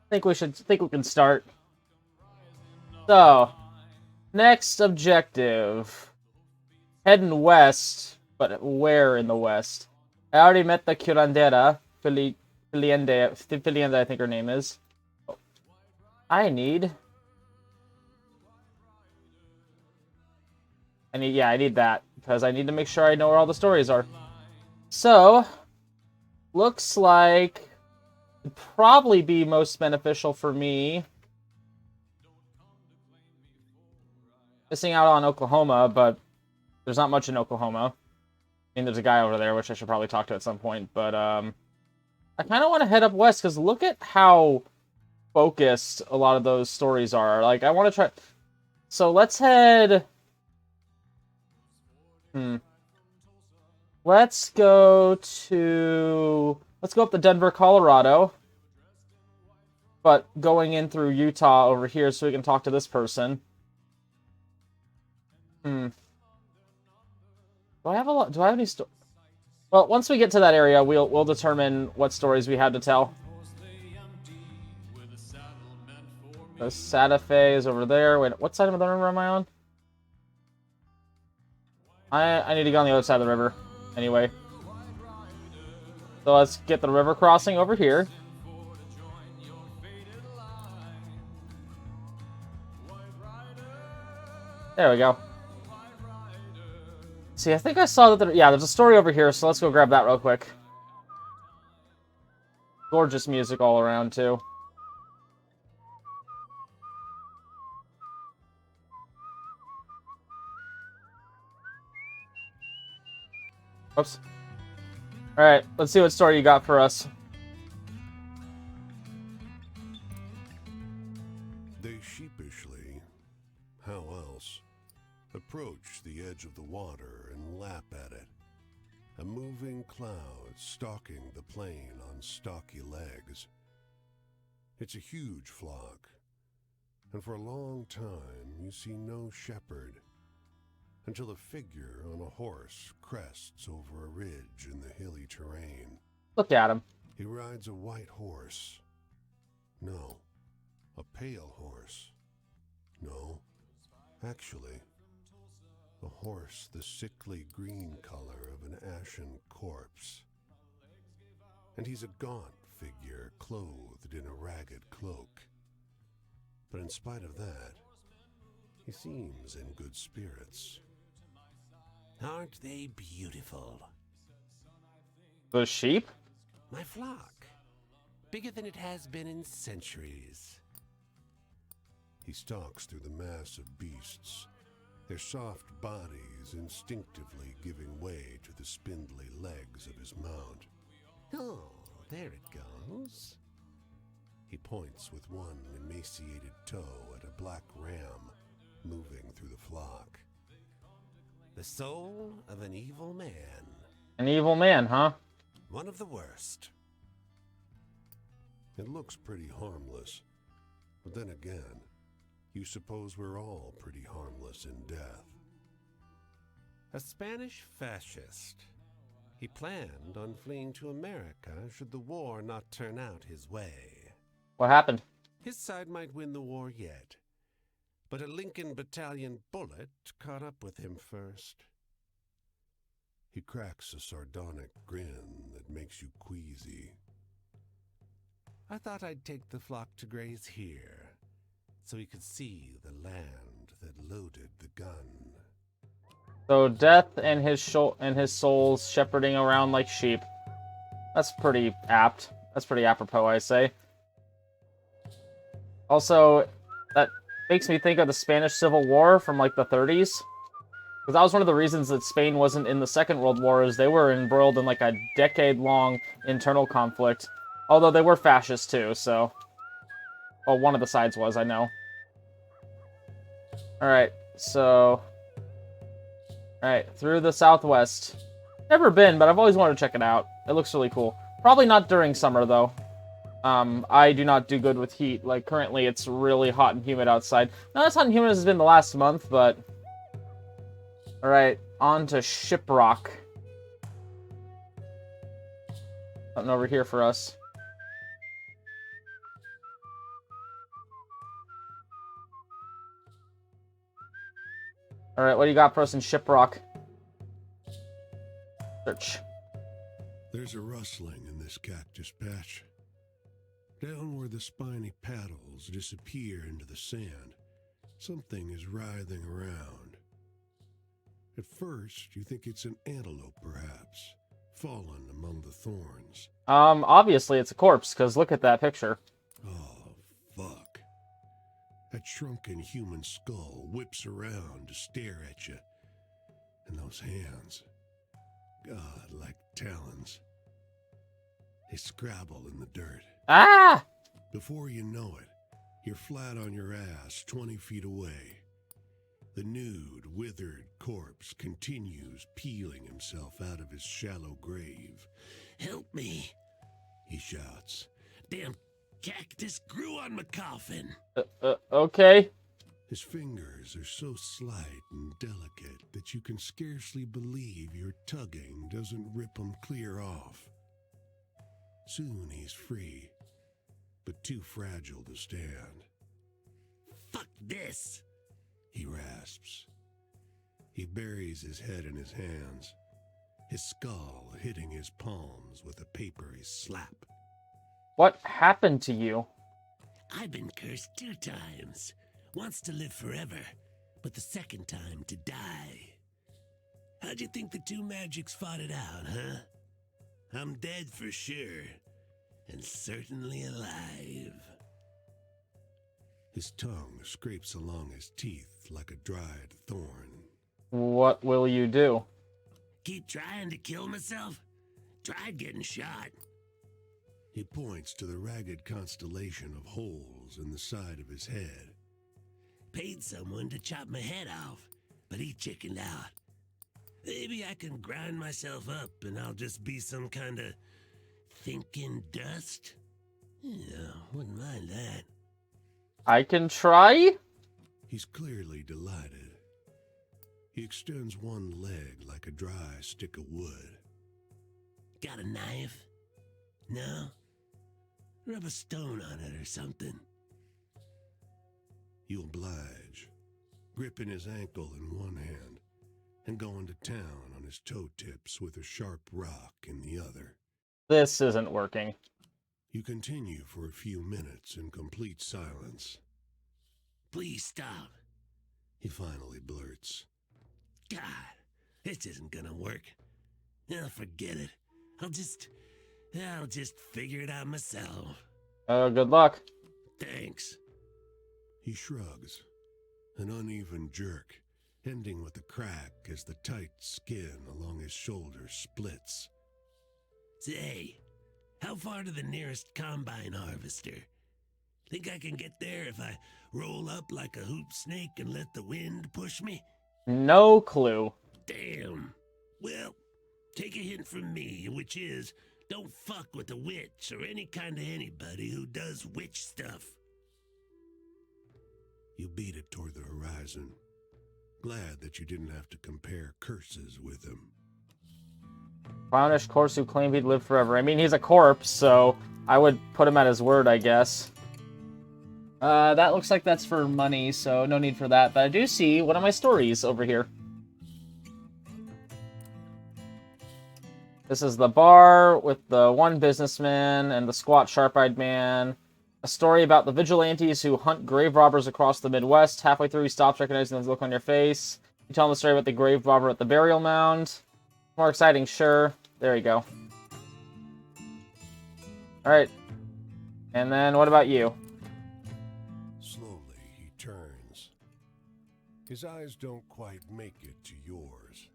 think we can start. So, next objective. Heading west, but where in the west? I already met the curandera, Filienda, I think her name is. I need that, because I need to make sure I know where all the stories are. So, looks like it'd probably be most beneficial for me missing out on Oklahoma, but there's not much in Oklahoma. I mean, there's a guy over there, which I should probably talk to at some point, but I kind of want to head up west, because look at how focused a lot of those stories are. Like, I want to try... So, let's head... Let's go up to Denver, Colorado. But going in through Utah over here so we can talk to this person. Do I have any Well, once we get to that area, we'll determine what stories we have to tell. The Santa Fe is over there. Wait, what side of the river am I on? I need to go on the other side of the river. Anyway. So let's get the river crossing over here. There we go. See, I think I saw that there's a story over here, so let's go grab that real quick. Gorgeous music all around, too. Oops. Alright, let's see what story you got for us. They sheepishly, how else, approach the edge of the water and lap at it. A moving cloud stalking the plain on stocky legs. It's a huge flock, and for a long time you see no shepherd, until a figure on a horse crests over a ridge in the hilly terrain. Look at him. He rides a white horse. No, a pale horse. No, actually, a horse the sickly green color of an ashen corpse. And he's a gaunt figure clothed in a ragged cloak. But in spite of that, he seems in good spirits. Aren't they beautiful? The sheep? My flock. Bigger than it has been in centuries. He stalks through the mass of beasts, their soft bodies instinctively giving way to the spindly legs of his mount. Oh, there it goes. He points with one emaciated toe at a black ram moving through the flock. The soul of an evil man. An evil man, huh? One of the worst. It looks pretty harmless, but then again, you suppose we're all pretty harmless in death. A Spanish fascist. He planned on fleeing to America should the war not turn out his way. What happened? His side might win the war yet, but a Lincoln Battalion bullet caught up with him first. He cracks a sardonic grin that makes you queasy. I thought I'd take the flock to graze here, so he could see the land that loaded the gun. So death and his souls shepherding around like sheep. That's pretty apt. That's pretty apropos, I say. Also, that makes me think of the Spanish Civil War from like the 30s. Because that was one of the reasons that Spain wasn't in the Second World War, is they were embroiled in like a decade-long internal conflict. Although they were fascist too, so... Well, one of the sides was, I know. Alright, so... Alright, through the southwest. Never been, but I've always wanted to check it out. It looks really cool. Probably not during summer, though. I do not do good with heat. Like, currently it's really hot and humid outside. Not as hot and humid as it's been the last month, but... Alright, on to Shiprock. Something over here for us. Alright, what do you got for us in Shiprock? Search. There's a rustling in this cactus patch. Down where the spiny paddles disappear into the sand, something is writhing around. At first, you think it's an antelope, perhaps, fallen among the thorns. Obviously it's a corpse, because look at that picture. Oh, fuck. That shrunken human skull whips around to stare at you. And those hands, God, like talons. They scrabble in the dirt. Ah! Before you know it, you're flat on your ass 20 feet away. The nude, withered corpse continues peeling himself out of his shallow grave. Help me, He shouts. damn cactus grew on my coffin. Okay. His fingers are so slight and delicate that you can scarcely believe your tugging doesn't rip them clear off. Soon he's free, but too fragile to stand. Fuck this. He rasps. He buries his head in his hands, his skull hitting his palms with a papery slap. What happened to you? I've been cursed 2 times. Once to live forever, but the second time to die. How'd you think the 2 magics fought it out, huh? I'm dead for sure, and certainly alive. His tongue scrapes along his teeth like a dried thorn. What will you do? Keep trying to kill myself? Tried getting shot. He points to the ragged constellation of holes in the side of his head. Paid someone to chop my head off, but he chickened out. Maybe I can grind myself up and I'll just be some kind of thinking dust? Yeah, wouldn't mind that. I can try? He's clearly delighted. He extends one leg like a dry stick of wood. Got a knife? No? Rub a stone on it or something. You oblige, gripping his ankle in one hand and going to town on his toe tips with a sharp rock in the other. This isn't working. You continue for a few minutes in complete silence. Please stop. He finally blurts. God, this isn't gonna work. Forget it. I'll just figure it out myself. Good luck. Thanks. He shrugs, an uneven jerk, ending with a crack as the tight skin along his shoulder splits. Say, how far to the nearest combine harvester? Think I can get there if I roll up like a hoop snake and let the wind push me? No clue. Damn. Well, take a hint from me, which is, don't fuck with a witch or any kind of anybody who does witch stuff. You beat it toward the horizon, glad that you didn't have to compare curses with him. Clownish corpse who claimed he'd live forever. I mean, he's a corpse, so I would put him at his word, I guess. That looks like that's for money, so no need for that. But I do see one of my stories over here. This is the bar with the one businessman and the squat, sharp-eyed man. A story about the vigilantes who hunt grave robbers across the Midwest. Halfway through, he stops, recognizing the look on your face. You tell him the story about the grave robber at the burial mound. More exciting, sure. There you go. Alright. And then, what about you? Slowly, he turns. His eyes don't quite make it to yours.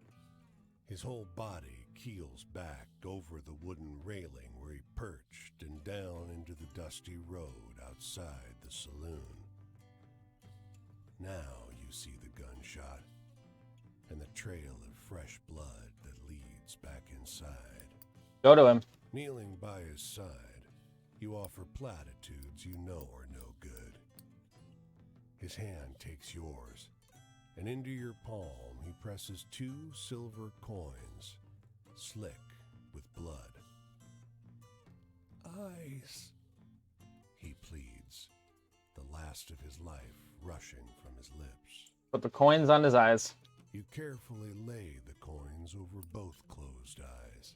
His whole body keels back over the wooden railing where he perched and down into the dusty road outside the saloon. Now you see the gunshot and the trail of fresh blood that leads back inside. Go to him. Kneeling by his side, you offer platitudes you know are no good. His hand takes yours, and into your palm he presses 2 silver coins, slick with blood. Eyes, he pleads, the last of his life rushing from his lips. Put the coins on his eyes. You carefully lay the coins over both closed eyes,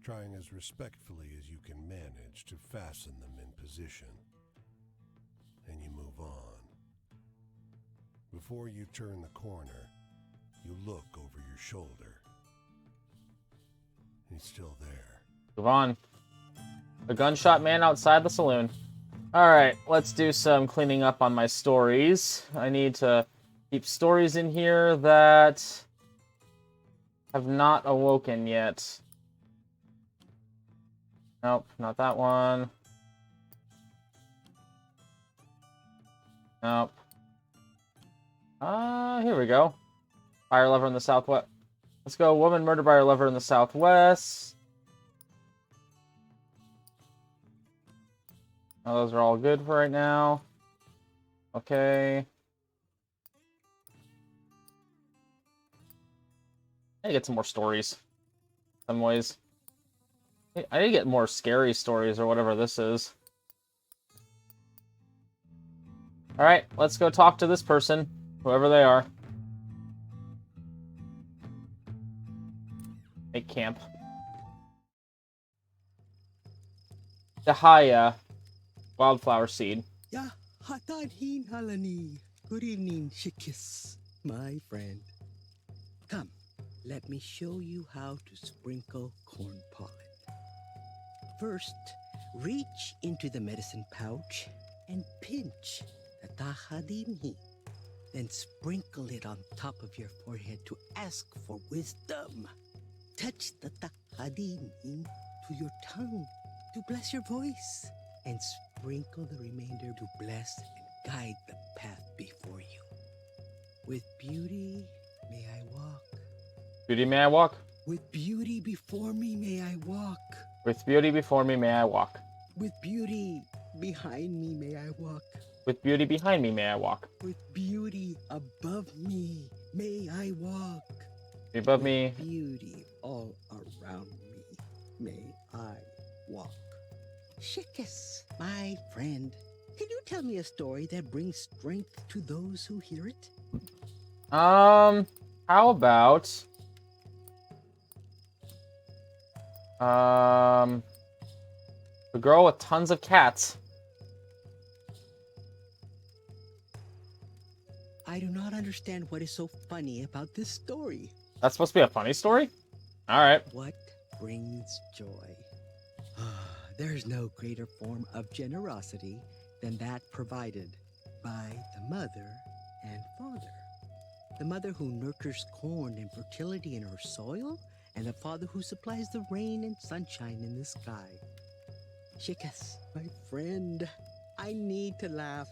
trying as respectfully as you can manage to fasten them in position. And you move on. Before you turn the corner, you look over your shoulder. He's still there. Move on. The gunshot man outside the saloon. Alright, let's do some cleaning up on my stories. I need to keep stories in here that have not awoken yet. Nope, not that one. Nope. Here we go. Fire lover in the southwest. Let's go. Woman murdered by her lover in the southwest. Oh, those are all good for right now. Okay. I need to get some more stories. Some ways. I need to get more scary stories or whatever this is. Alright, let's go talk to this person, whoever they are. Make camp. Dehaaya. Wildflower seed. Ya hatadhin halani. Good evening, Shikis, my friend. Come, let me show you how to sprinkle corn pollen. First, reach into the medicine pouch and pinch the tahadinhi. Then sprinkle it on top of your forehead to ask for wisdom. Touch the tahadinhi to your tongue to bless your voice. And sprinkle the remainder to bless and guide the path before you. With beauty, may I walk. Beauty, may I walk? With beauty before me, may I walk. With beauty before me, may I walk? With beauty behind me, may I walk. With beauty behind me, may I walk? With beauty above me, may I walk. Above me. Beauty all around me, may I walk. Shikis, my friend, can you tell me a story that brings strength to those who hear it? How about... The girl with tons of cats. I do not understand what is so funny about this story. That's supposed to be a funny story? Alright. What brings joy? There's no greater form of generosity than that provided by the mother and father. The mother who nurtures corn and fertility in her soil, and the father who supplies the rain and sunshine in the sky. Shikas, my friend, I need to laugh.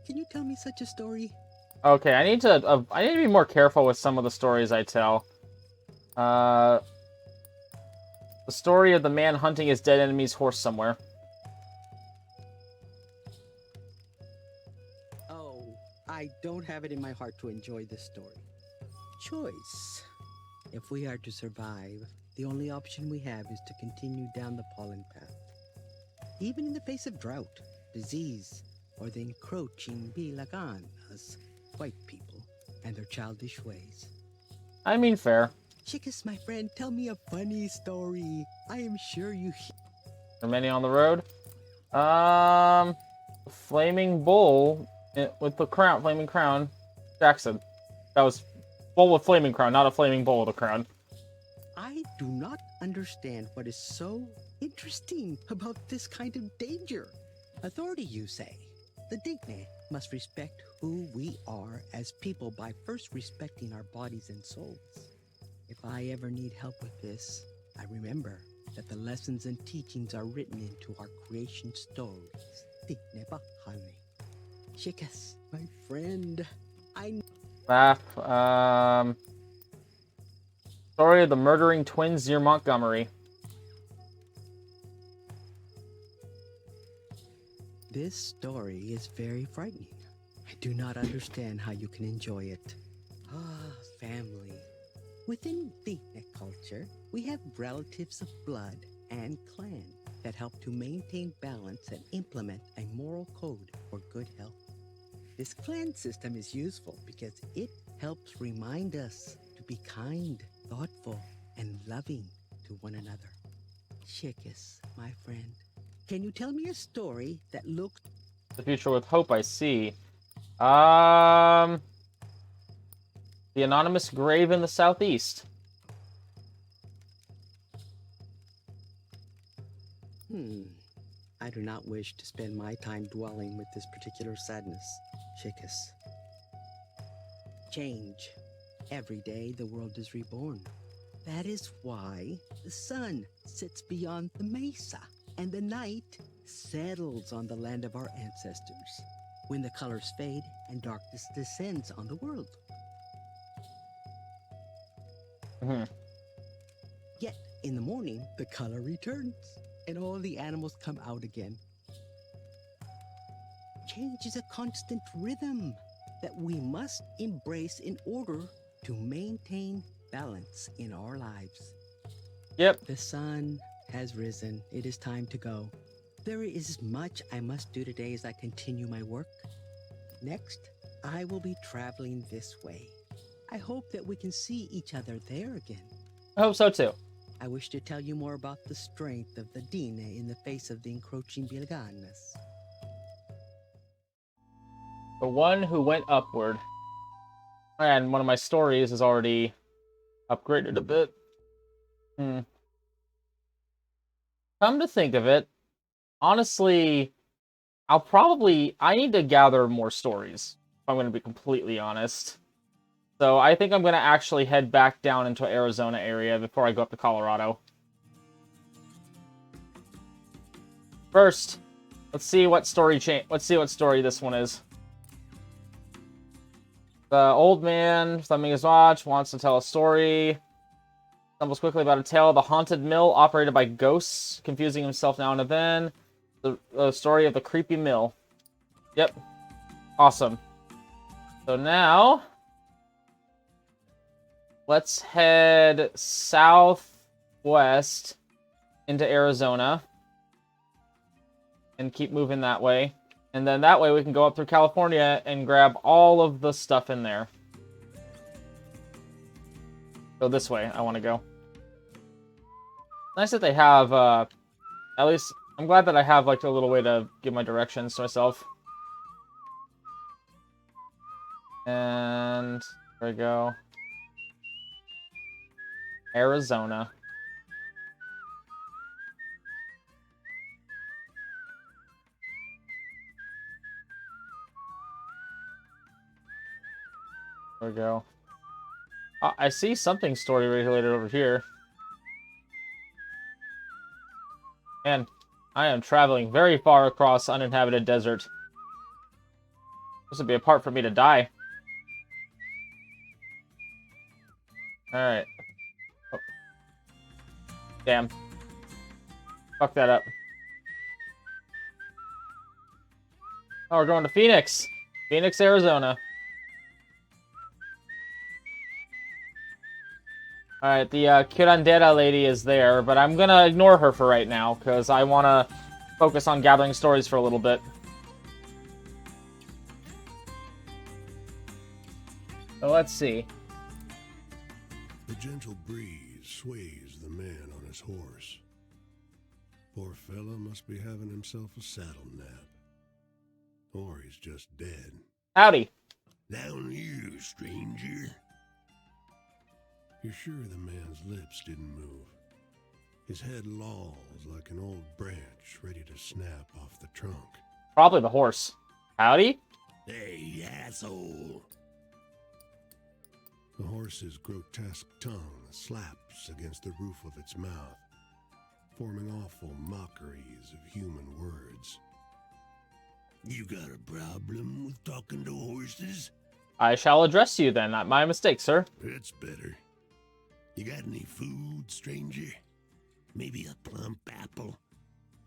Can you tell me such a story? Okay, I need to be more careful with some of the stories I tell. The story of the man hunting his dead enemy's horse somewhere. Oh, I don't have it in my heart to enjoy this story. Choice. If we are to survive, the only option we have is to continue down the pollen path. Even in the face of drought, disease, or the encroaching bilaganas, white people, and their childish ways. I mean, fair. Chickas, my friend, tell me a funny story. I am sure you There are many on the road. Flaming bull with the crown, flaming crown. Jackson. That was bull with flaming crown, not a flaming bull with a crown. I do not understand what is so interesting about this kind of danger. Authority, you say? The Digne must respect who we are as people by first respecting our bodies and souls. If I ever need help with this, I remember that the lessons and teachings are written into our creation stories. Digne bahane. Shikas, my friend, Laugh. Story of the murdering twins near Montgomery. This story is very frightening. I do not understand how you can enjoy it. Family. Within Digne culture, we have relatives of blood and clan that help to maintain balance and implement a moral code for good health. This clan system is useful because it helps remind us to be kind, thoughtful, and loving to one another. Shikis, my friend, can you tell me a story that looks... The future with hope, I see. The anonymous grave in the southeast. I do not wish to spend my time dwelling with this particular sadness, Shikis. Change. Every day the world is reborn. That is why the sun sits beyond the mesa and the night settles on the land of our ancestors when the colors fade and darkness descends on the world. Yet in the morning, the color returns and all the animals come out again. Change is a constant rhythm that we must embrace in order to maintain balance in our lives. Yep. The sun has risen. It is time to go. There is much I must do today as I continue my work. Next, I will be traveling this way. I hope that we can see each other there again. I hope so too. I wish to tell you more about the strength of the Dine in the face of the encroaching Bilganas. The one who went upward. And one of my stories is already upgraded a bit. Come to think of it, honestly, I need to gather more stories, if I'm going to be completely honest. So I think I'm going to actually head back down into Arizona area before I go up to Colorado. First, let's see what story this one is. The old man, thumbing his watch, wants to tell a story. Stumbles quickly about a tale of the haunted mill operated by ghosts, confusing himself now and then. The story of the creepy mill. Yep. Awesome. So now, let's head southwest into Arizona and keep moving that way. And then that way we can go up through California and grab all of the stuff in there. So this way I want to go. Nice that they have, at least, I'm glad that I have like a little way to give my directions to myself. And there we go. Arizona. There we go. I see something story related over here. And I am traveling very far across uninhabited desert. This would be a part for me to die. Alright. Oh. Damn. Fuck that up. Oh, we're going to Phoenix. Phoenix, Arizona. Alright, the curandera lady is there, but I'm gonna ignore her for right now, because I want to focus on gathering stories for a little bit. So let's see. The gentle breeze sways the man on his horse. Poor fella must be having himself a saddle nap. Or he's just dead. Howdy. Down here, stranger. You're sure the man's lips didn't move? His head lolls like an old branch ready to snap off the trunk. Probably the horse. Howdy? Hey, asshole. The horse's grotesque tongue slaps against the roof of its mouth, forming awful mockeries of human words. You got a problem with talking to horses? I shall address you then. Not my mistake, sir. That's better. You got any food, stranger? Maybe a plump apple?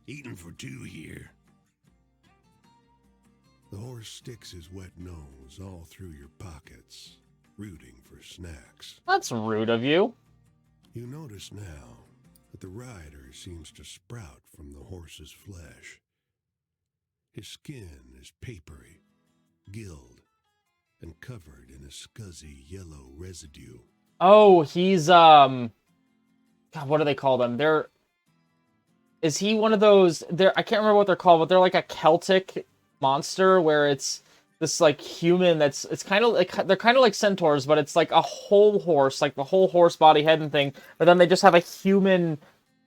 Eating for two here. The horse sticks his wet nose all through your pockets, rooting for snacks. That's rude of you. You notice now that the rider seems to sprout from the horse's flesh. His skin is papery, gilled, and covered in a scuzzy yellow residue. Oh, he's God, what do they call them? Is he one of those? I can't remember what they're called, but they're like a Celtic monster where it's this like human it's kind of like they're kind of like centaurs, but it's like a whole horse, like the whole horse body, head, and thing. But then they just have a human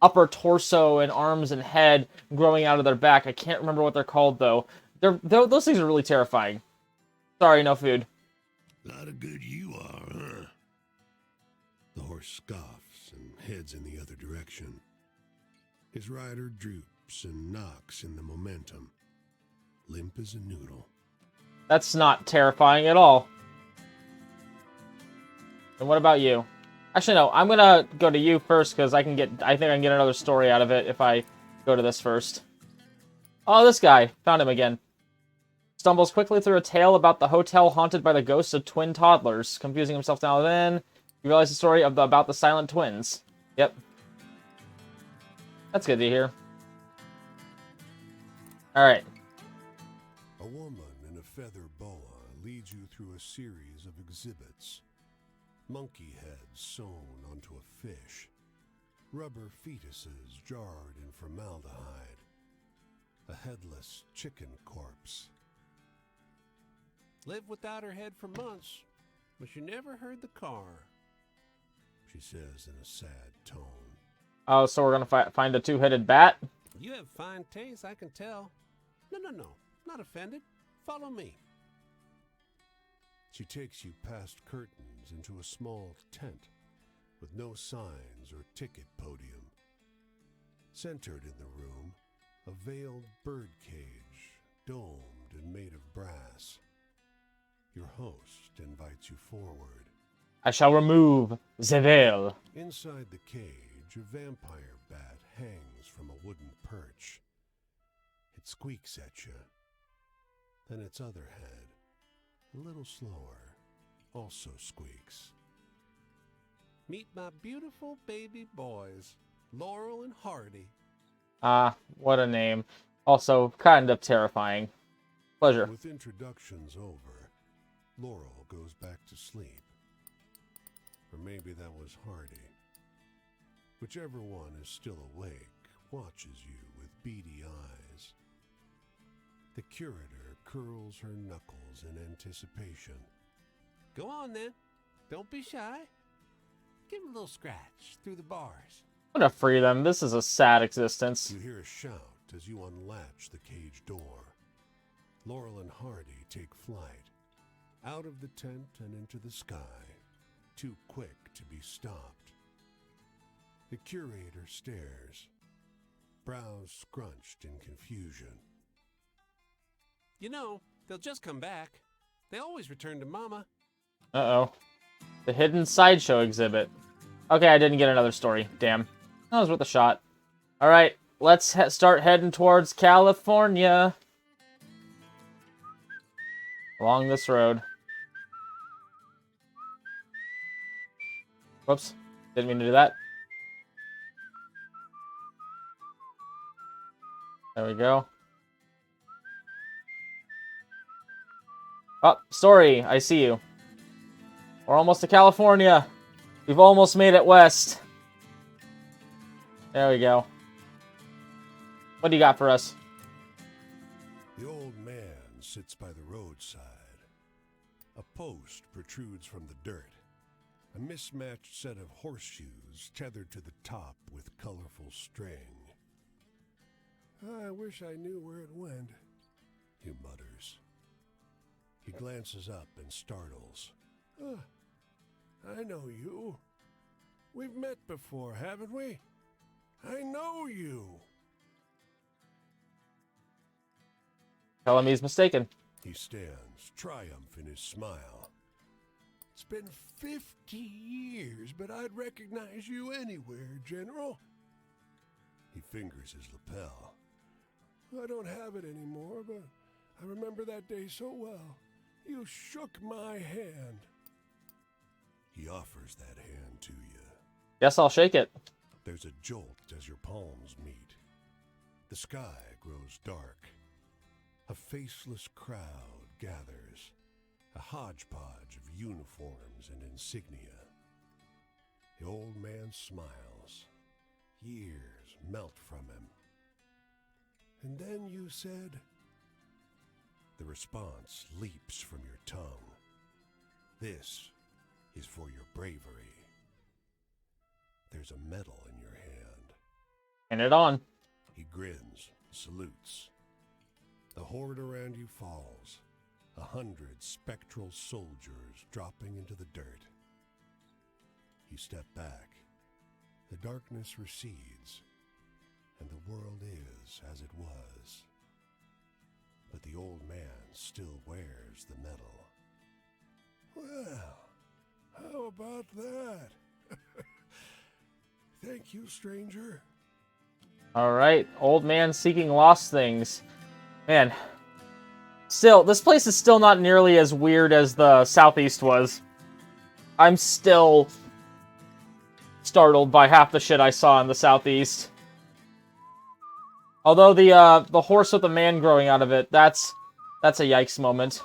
upper torso and arms and head growing out of their back. I can't remember what they're called though. Those things are really terrifying. Sorry, no food. Lot of good you are, huh? The horse scoffs and heads in the other direction. His rider droops and knocks in the momentum, limp as a noodle. That's not terrifying at all. And what about you? Actually, no. I'm gonna go to you first because I think I can get another story out of it if I go to this first. Oh, this guy. Found him again. Stumbles quickly through a tale about the hotel haunted by the ghosts of twin toddlers. Confusing himself now and then, you realize the story about the silent twins. Yep. That's good to hear. Alright. A woman in a feather boa leads you through a series of exhibits. Monkey heads sewn onto a fish. Rubber fetuses jarred in formaldehyde. A headless chicken corpse. Lived without her head for months, but she never heard the car, she says in a sad tone. Oh, so we're gonna find a two-headed bat? You have fine taste, I can tell. No, not offended. Follow me. She takes you past curtains into a small tent with no signs or ticket podium. Centered in the room, a veiled bird cage, domed and made of brass. Your host invites you forward. I shall remove the veil. Inside the cage, a vampire bat hangs from a wooden perch. It squeaks at you. Then its other head, a little slower, also squeaks. Meet my beautiful baby boys, Laurel and Hardy. Ah, what a name. Also, kind of terrifying. Pleasure. With introductions over, Laurel goes back to sleep. Or maybe that was Hardy. Whichever one is still awake watches you with beady eyes. The curator curls her knuckles in anticipation. Go on then. Don't be shy. Give him a little scratch through the bars. I'm gonna free them. This is a sad existence. You hear a shout as you unlatch the cage door. Laurel and Hardy take flight, out of the tent and into the sky, too quick to be stopped. The curator stares, brows scrunched in confusion. You know, they'll just come back. They always return to Mama. Uh-oh. The hidden sideshow exhibit. Okay, I didn't get another story. Damn. That was worth a shot. Alright, let's start heading towards California. Along this road. Whoops. Didn't mean to do that. There we go. Oh, story. I see you. We're almost to California. We've almost made it west. There we go. What do you got for us? The old man sits by the roadside. A post protrudes from the dirt. A mismatched set of horseshoes tethered to the top with colorful string. I wish I knew where it went, he mutters. He glances up and startles. I know you. We've met before, haven't we? I know you. Tell him he's mistaken. He stands, triumph in his smile. It's been 50 years, but I'd recognize you anywhere, General. He fingers his lapel. I don't have it anymore, but I remember that day so well. You shook my hand. He offers that hand to you. Guess I'll shake it. There's a jolt as your palms meet. The sky grows dark. A faceless crowd gathers, a hodgepodge of uniforms and insignia. The old man smiles. Years melt from him. And then you said... The response leaps from your tongue. This is for your bravery. There's a medal in your hand. And it on. He grins, salutes. The horde around you falls. 100 spectral soldiers dropping into the dirt. You step back. The darkness recedes, and the world is as it was. But the old man still wears the medal. Well, how about that? Thank you, stranger. Alright, old man seeking lost things. Man. Still, this place is still not nearly as weird as the Southeast was. I'm still startled by half the shit I saw in the Southeast. Although the horse with the man growing out of it, that's a yikes moment.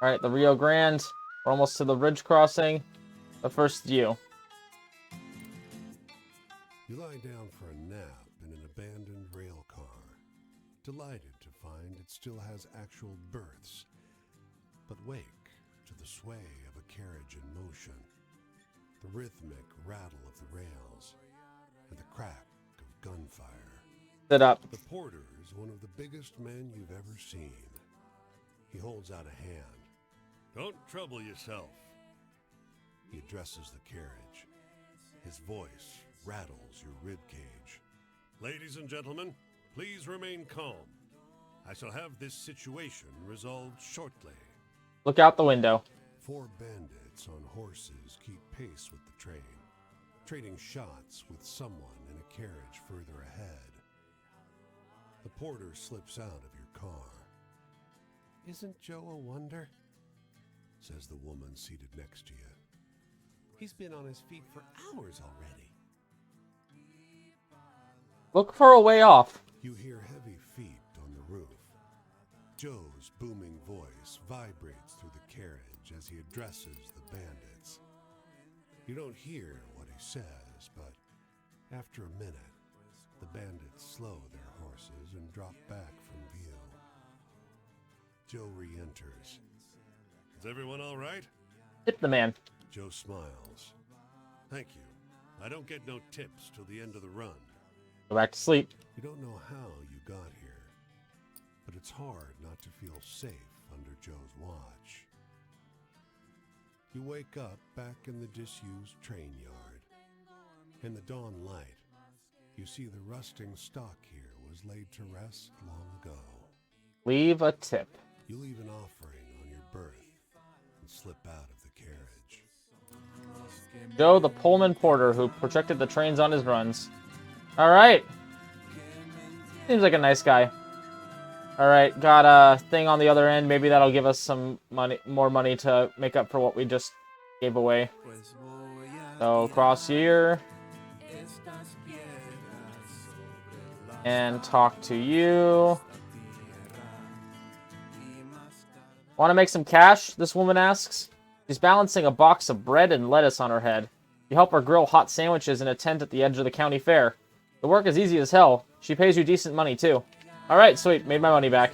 Alright, the Rio Grande. We're almost to the ridge crossing. But first, you. You lie down for a nap in an abandoned rail car, delighted to find it still has actual berths, but wake to the sway of a carriage in motion, the rhythmic rattle of the rails, and the crack of gunfire. Sit up. The porter is one of the biggest men you've ever seen. He holds out a hand. Don't trouble yourself. He addresses the carriage. His voice rattles your ribcage. Ladies and gentlemen, please remain calm. I shall have this situation resolved shortly. Look out the window. 4 bandits on horses keep pace with the train, trading shots with someone in a carriage further ahead. The porter slips out of your car. Isn't Joe a wonder? Says the woman seated next to you. He's been on his feet for hours already. Look for a way off. You hear heavy feet on the roof. Joe's booming voice vibrates through the carriage as he addresses the bandits. You don't hear what he says, but after a minute, the bandits slow their horses and drop back from view. Joe re-enters. Is everyone all right? Tip the man. Joe smiles. Thank you. I don't get no tips till the end of the run. Go back to sleep. You don't know how you got here, but it's hard not to feel safe under Joe's watch. You wake up back in the disused train yard. In the dawn light, you see the rusting stock here was laid to rest long ago. Leave a tip. You leave an offering on your berth and slip out of the carriage. Joe, the Pullman porter who protected the trains on his runs. Alright. Seems like a nice guy. Alright, got a thing on the other end. Maybe that'll give us some money, more money to make up for what we just gave away. So, cross here. And talk to you. Want to make some cash? This woman asks. She's balancing a box of bread and lettuce on her head. You help her grill hot sandwiches in a tent at the edge of the county fair. The work is easy as hell. She pays you decent money, too. Alright, sweet. Made my money back.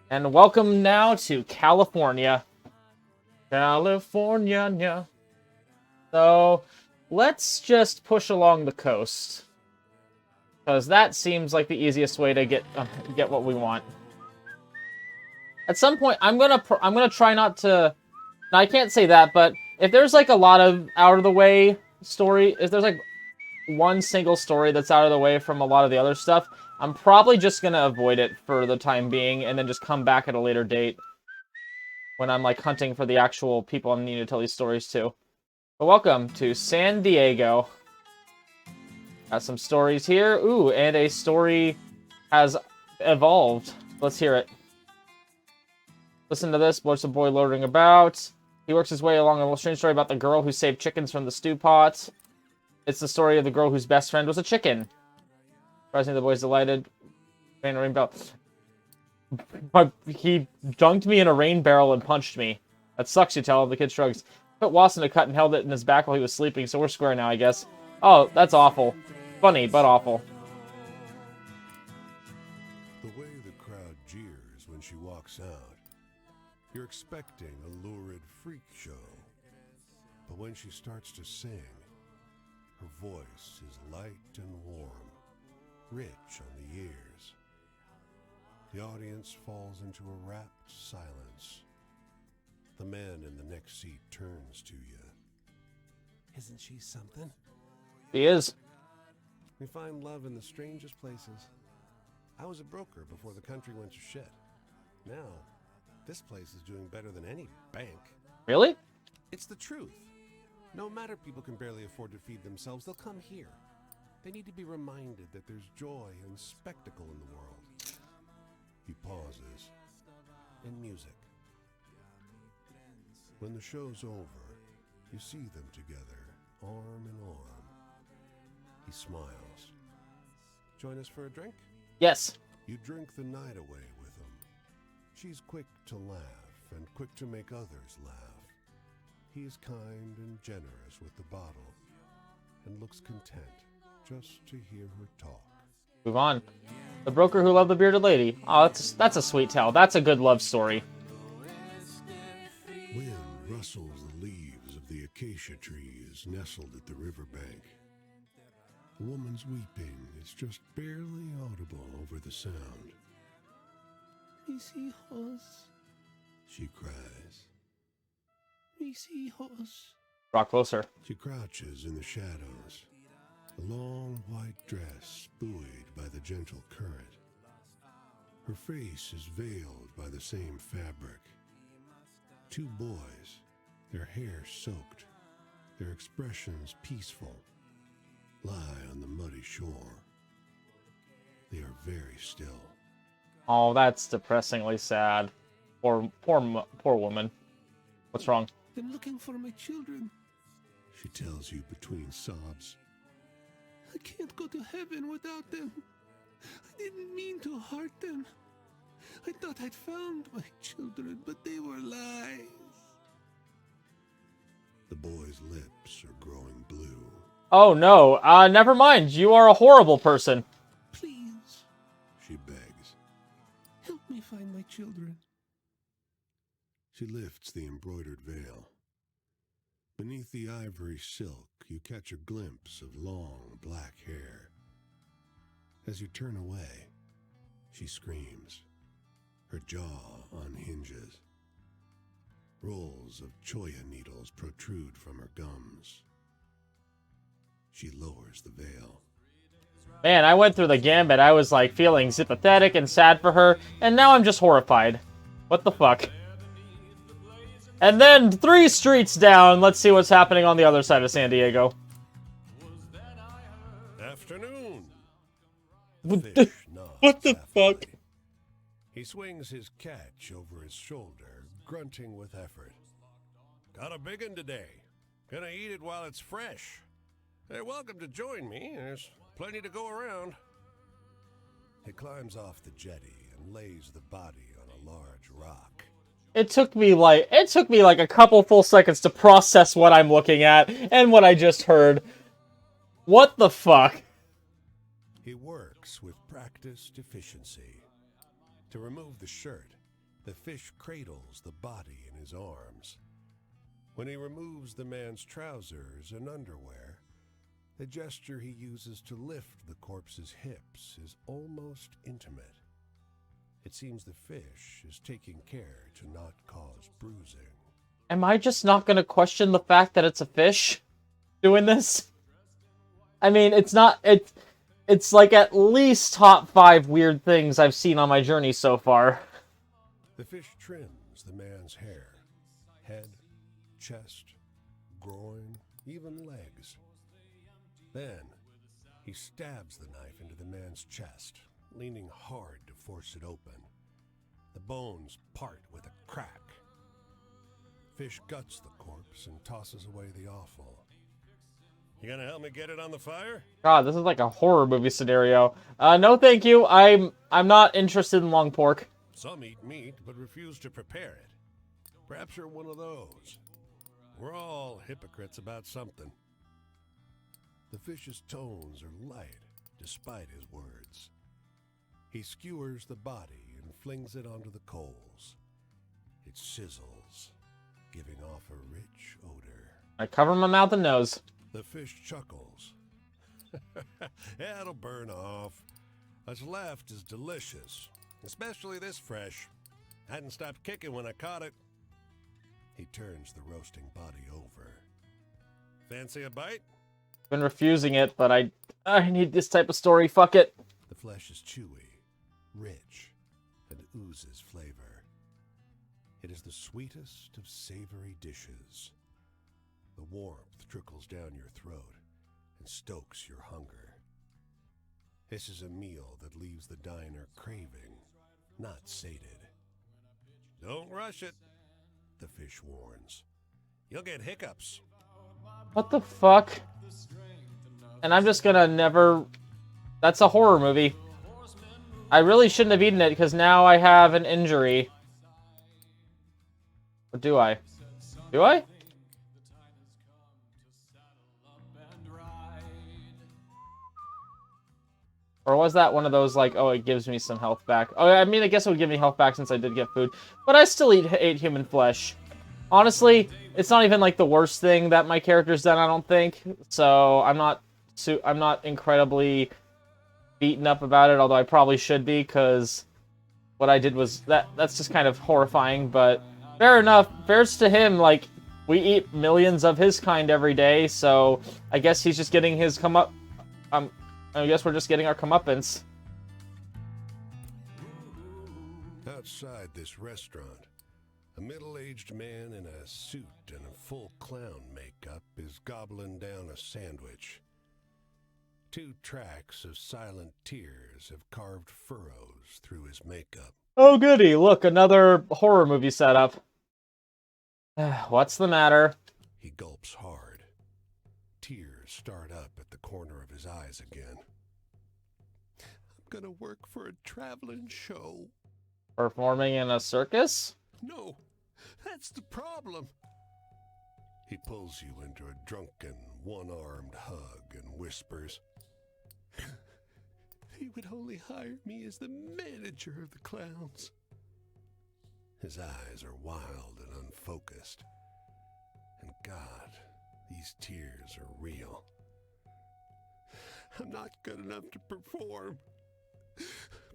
And welcome now to California. California. So, let's just push along the coast. Because that seems like the easiest way to get what we want. At some point, I'm gonna try not to... Now, I can't say that, but if there's like a lot of out-of-the-way story... If there's like one single story that's out of the way from a lot of the other stuff, I'm probably just gonna avoid it for the time being, and then just come back at a later date when I'm like hunting for the actual people I need to tell these stories to. But welcome to San Diego. Got some stories here. Ooh, and a story has evolved. Let's hear it. Listen to this. What's the boy loitering about? He works his way along a strange story about the girl who saved chickens from the stew pot. It's the story of the girl whose best friend was a chicken. Surprisingly, the boy's delighted. Rain barrel. He dunked me in a rain barrel and punched me. That sucks, you tell him. The kid shrugs. Put Wasson a cut and held it in his back while he was sleeping, so we're square now, I guess. Oh, that's awful. Funny, but awful. The way the crowd jeers when she walks out, you're expecting a lurid freak show. But when she starts to sing, her voice is light and warm, rich on the ears. The audience falls into a rapt silence. The man in the next seat turns to you. Isn't she something? He is. We find love in the strangest places. I was a broker before the country went to shit. Now, this place is doing better than any bank. Really? It's the truth. No matter people can barely afford to feed themselves, they'll come here. They need to be reminded that there's joy and spectacle in the world. He pauses. And music. When the show's over, you see them together, arm in arm. He smiles. Join us for a drink? Yes. You drink the night away with him. She's quick to laugh and quick to make others laugh. He is kind and generous with the bottle and looks content just to hear her talk. Move on. The broker who loved the bearded lady. Oh, that's a sweet tale. That's a good love story. Wind rustles the leaves of the acacia trees nestled at the riverbank. A woman's weeping is just barely audible over the sound. Missy horse, She cries. Missy horse. Draw closer. She crouches in the shadows, a long white dress buoyed by the gentle current. Her face is veiled by the same fabric. Two boys, their hair soaked, their expressions peaceful, lie on the muddy shore. They are very still. Oh, that's depressingly sad. Poor woman. What's wrong? I'm looking for my children. She tells you between sobs. I can't go to heaven without them. I didn't mean to hurt them. I thought I'd found my children, but they were lies. The boy's lips are growing blue. Oh no, never mind. You are a horrible person. Please, She begs. help me find my children. She lifts the embroidered veil. Beneath the ivory silk, you catch a glimpse of long black hair. As you turn away, she screams. Her jaw unhinges. Rolls of choya needles protrude from her gums. She lowers the veil. Man, I went through the gambit. I was like feeling sympathetic and sad for her, and now I'm just horrified. What the fuck? And then 3 streets down, let's see what's happening on the other side of San Diego. Afternoon. What Fish the, nods what the fuck? affably. He swings his catch over his shoulder, grunting with effort. Got a big one today. Gonna eat it while it's fresh. You're welcome to join me. There's plenty to go around. He climbs off the jetty and lays the body on a large rock. It took me like a couple full seconds to process what I'm looking at and what I just heard. What the fuck? He works with practiced efficiency. To remove the shirt, the fish cradles the body in his arms. When he removes the man's trousers and underwear, the gesture he uses to lift the corpse's hips is almost intimate. It seems the fish is taking care to not cause bruising. Am I just not gonna question the fact that it's a fish doing this? I mean, it's like at least top 5 weird things I've seen on my journey so far. The fish trims the man's hair, head, chest, groin, even legs. Then, he stabs the knife into the man's chest, leaning hard to force it open. The bones part with a crack. Fish guts the corpse and tosses away the offal. You gonna help me get it on the fire? God, this is like a horror movie scenario. No thank you. I'm not interested in long pork. Some eat meat but refuse to prepare it. Perhaps you're one of those. We're all hypocrites about something. The fish's tones are light, despite his words. He skewers the body and flings it onto the coals. It sizzles, giving off a rich odor. I cover my mouth and nose. The fish chuckles. Yeah, it'll burn off. What's left is delicious, especially this fresh. Hadn't stopped kicking when I caught it. He turns the roasting body over. Fancy a bite? Been refusing it, but I need this type of story. Fuck it. The flesh is chewy, rich, and oozes flavor. It is the sweetest of savory dishes. The warmth trickles down your throat and stokes your hunger. This is a meal that leaves the diner craving, not sated. Don't rush it, the fish warns. You'll get hiccups. What the fuck? And I'm just gonna never... That's a horror movie. I really shouldn't have eaten it because now I have an injury. Or do I? Do I? Or was that one of those, like, oh, it gives me some health back? Oh, I mean, I guess it would give me health back since I did get food. But I still ate human flesh. Honestly, it's not even, like, the worst thing that my character's done, I don't think. So, I'm not incredibly beaten up about it, although I probably should be, because what I did was... That's just kind of horrifying, but fair enough. Fair's to him, like, we eat millions of his kind every day, so I guess he's just getting his I guess we're just getting our comeuppance. Outside this restaurant, a middle-aged man in a suit and a full clown makeup is gobbling down a sandwich. 2 tracks of silent tears have carved furrows through his makeup. Oh goody, look, another horror movie setup. What's the matter? He gulps hard. Tears start up at the corner of his eyes again. I'm gonna work for a traveling show. Performing in a circus? No, that's the problem. He pulls you into a drunken, one-armed hug and whispers, "They would only hire me as the manager of the clowns." His eyes are wild and unfocused. And God, these tears are real. I'm not good enough to perform,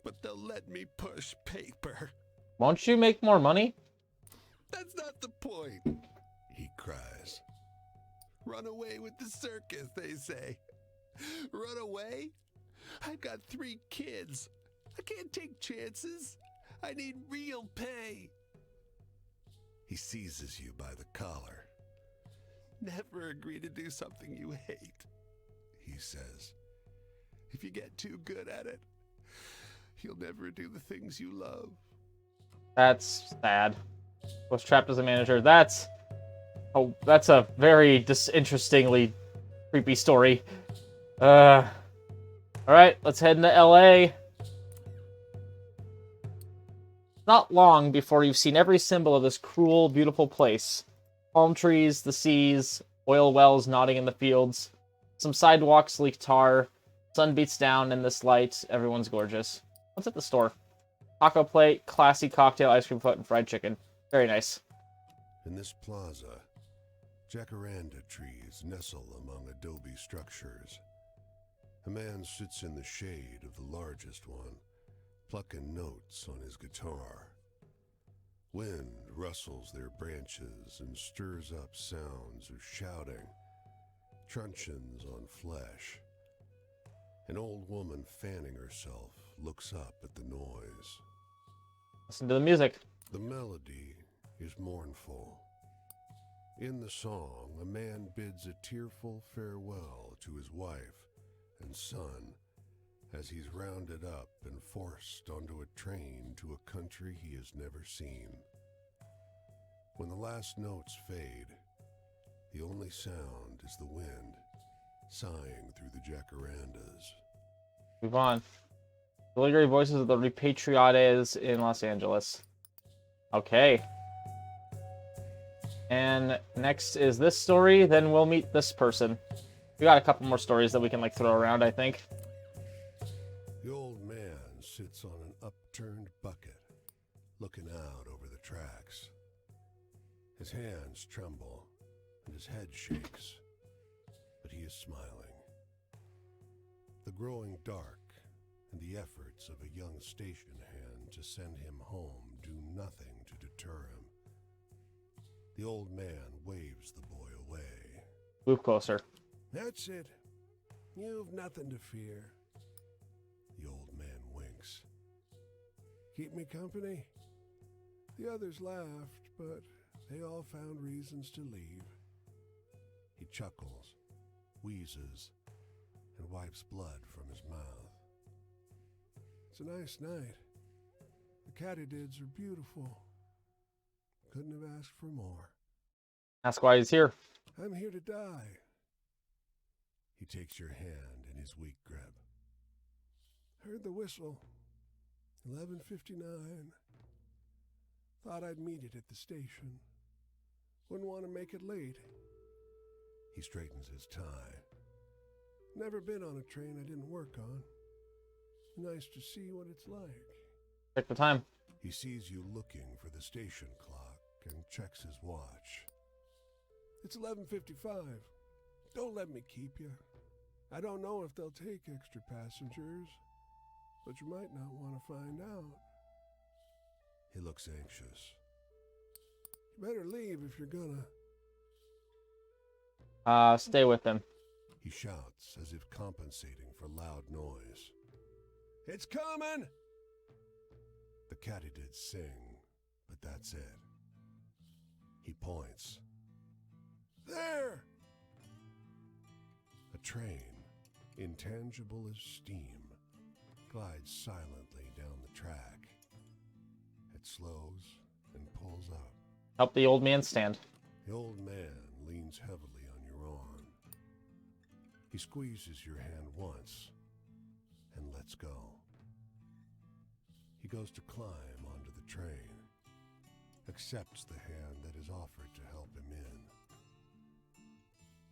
but they'll let me push paper. Won't you make more money? That's not the point, he cries. Run away with the circus, they say. Run away? I've got 3 kids. I can't take chances. I need real pay. He seizes you by the collar. Never agree to do something you hate, he says. If you get too good at it, you'll never do the things you love. That's sad. Was trapped as a manager. That's a very disinterestingly creepy story. Alright, let's head into LA. Not long before you've seen every symbol of this cruel, beautiful place. Palm trees, the seas, oil wells nodding in the fields. Some sidewalks leak tar. Sun beats down in this light. Everyone's gorgeous. What's at the store? Taco plate, classy cocktail, ice cream foot, and fried chicken. Very nice. In this plaza, jacaranda trees nestle among adobe structures. A man sits in the shade of the largest one, plucking notes on his guitar. Wind rustles their branches and stirs up sounds of shouting, truncheons on flesh. An old woman fanning herself looks up at the noise. Listen to the music. The melody is mournful. In the song, a man bids a tearful farewell to his wife and son as he's rounded up and forced onto a train to a country he has never seen. When the last notes fade, the only sound is the wind sighing through the jacarandas. Move on. The literary voices of the repatriates in Los Angeles. Okay. And next is this story, then we'll meet this person. We got a couple more stories that we can, like, throw around, I think. The old man sits on an upturned bucket, looking out over the tracks. His hands tremble, and his head shakes, but he is smiling. The growing dark and the efforts of a young station hand to send him home do nothing to deter him. The old man waves the boy away. Move closer. That's it. You've nothing to fear. The old man winks. Keep me company? The others laughed, but they all found reasons to leave. He chuckles, wheezes, and wipes blood from his mouth. It's a nice night. The katydids are beautiful. Couldn't have asked for more. Ask why he's here. I'm here to die. He takes your hand in his weak grip. Heard the whistle. 11:59. Thought I'd meet it at the station. Wouldn't want to make it late. He straightens his tie. Never been on a train I didn't work on. Nice to see what it's like. Check the time. He sees you looking for the station clock and checks his watch. It's 11:55. Don't let me keep you. I don't know if they'll take extra passengers, but you might not want to find out. He looks anxious. You better leave if you're gonna. Stay with him. He shouts as if compensating for loud noise. It's coming! The katydids sing, but that's it. He points. There! A train, intangible as steam, glides silently down the track. It slows and pulls up. Help the old man stand. The old man leans heavily on your arm. He squeezes your hand once and lets go. He goes to climb onto the train, accepts the hand that is offered to help him in.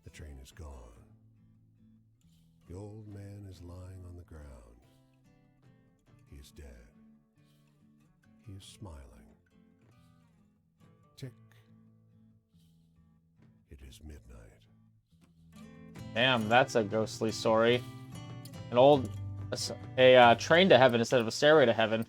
The train is gone. The old man is lying on the ground. He is dead. He is smiling. Tick. It is midnight. Damn, that's a ghostly story. An old... a train to heaven instead of a stairway to heaven.